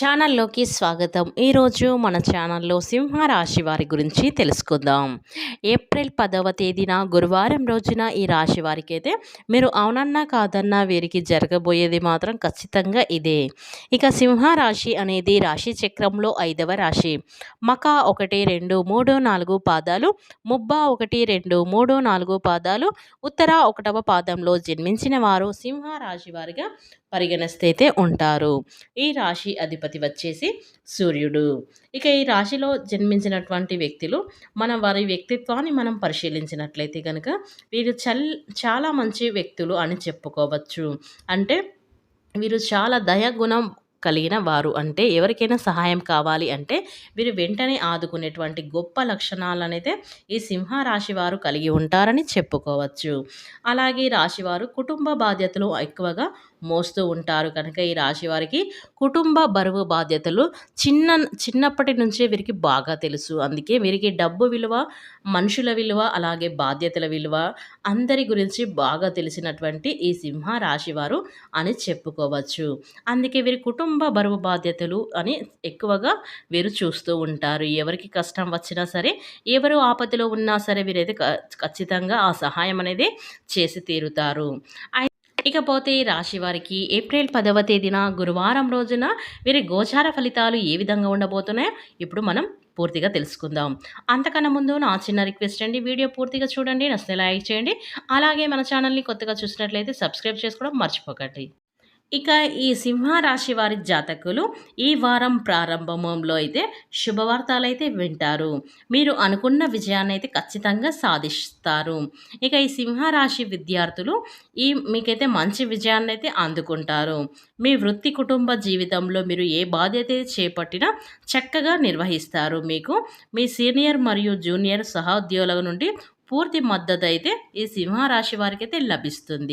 ఛానల్లోకి స్వాగతం. ఈరోజు మన ఛానల్లో సింహరాశి వారి గురించి తెలుసుకుందాం. ఏప్రిల్ 10వ తేదీన గురువారం రోజున ఈ రాశి వారికైతే మీరు అవునన్నా కాదన్నా వీరికి జరగబోయేది మాత్రం ఖచ్చితంగా ఇదే. ఇక సింహరాశి అనేది రాశి చక్రంలో 5వ రాశి. మక 1, 2, 3, 4 పాదాలు, ముబ్బ 1, 2, 3, 4 పాదాలు, ఉత్తర 1వ పాదంలో జన్మించిన వారు సింహరాశి వారిగా పరిగణిస్తే ఉంటారు. ఈ రాశి అధిపతి వచ్చేసి సూర్యుడు. ఇక ఈ రాశిలో జన్మించినటువంటి వ్యక్తులు వారి వ్యక్తిత్వాన్ని మనం పరిశీలించినట్లయితే కనుక వీరు చాలా మంచి వ్యక్తులు అని చెప్పుకోవచ్చు. అంటే వీరు చాలా దయాగుణం కలిగిన వారు. అంటే ఎవరికైనా సహాయం కావాలి అంటే వీరు వెంటనే ఆదుకునేటువంటి గొప్ప లక్షణాలనైతే ఈ సింహరాశి వారు కలిగి ఉంటారని చెప్పుకోవచ్చు. అలాగే ఈ రాశివారు కుటుంబ బాధ్యతలు ఎక్కువగా మోస్తూ ఉంటారు కనుక ఈ రాశి వారికి కుటుంబ బరువు బాధ్యతలు చిన్నప్పటి నుంచే వీరికి బాగా తెలుసు. అందుకే వీరికి డబ్బు విలువ, మనుషుల విలువ, అలాగే బాధ్యతల విలువ అందరి గురించి బాగా తెలిసినటువంటి ఈ సింహ రాశి వారు అని చెప్పుకోవచ్చు. అందుకే వీరి కుటుంబ బరువు బాధ్యతలు అని ఎక్కువగా వీరు చూస్తూ ఉంటారు. ఎవరికి కష్టం వచ్చినా సరే, ఎవరు ఆపదలో ఉన్నా సరే వీరైతే ఖచ్చితంగా ఆ సహాయం అనేది చేసి తీరుతారు. ఇకపోతే ఈ రాశి వారికి ఏప్రిల్ 10వ తేదీన గురువారం రోజున వీరి గోచార ఫలితాలు ఏ విధంగా ఉండబోతున్నాయో ఇప్పుడు మనం పూర్తిగా తెలుసుకుందాం. అంతకన్నా ముందు నా చిన్న రిక్వెస్ట్ అండి, వీడియో పూర్తిగా చూడండి, నచ్చితే లైక్ చేయండి. అలాగే మన ఛానల్ని కొత్తగా చూసినట్లయితే సబ్స్క్రైబ్ చేసుకోవడం మర్చిపోకండి. ఇక ఈ సింహరాశి వారి జాతకులు ఈ వారం ప్రారంభంలో అయితే శుభవార్తలైతే వింటారు. మీరు అనుకున్న విజయాన్ని అయితే ఖచ్చితంగా సాధిస్తారు. ఇక ఈ సింహరాశి విద్యార్థులు మీకైతే మంచి విజయాన్ని అయితే అందుకుంటారు. మీ వృత్తి కుటుంబ జీవితంలో మీరు ఏ బాధ్యత చేపట్టినా చక్కగా నిర్వహిస్తారు. మీకు మీ సీనియర్ మరియు జూనియర్ సహోద్యోగుల నుండి పూర్తి మద్దతు అయితే ఈ సింహరాశి వారికి అయితే లభిస్తుంది.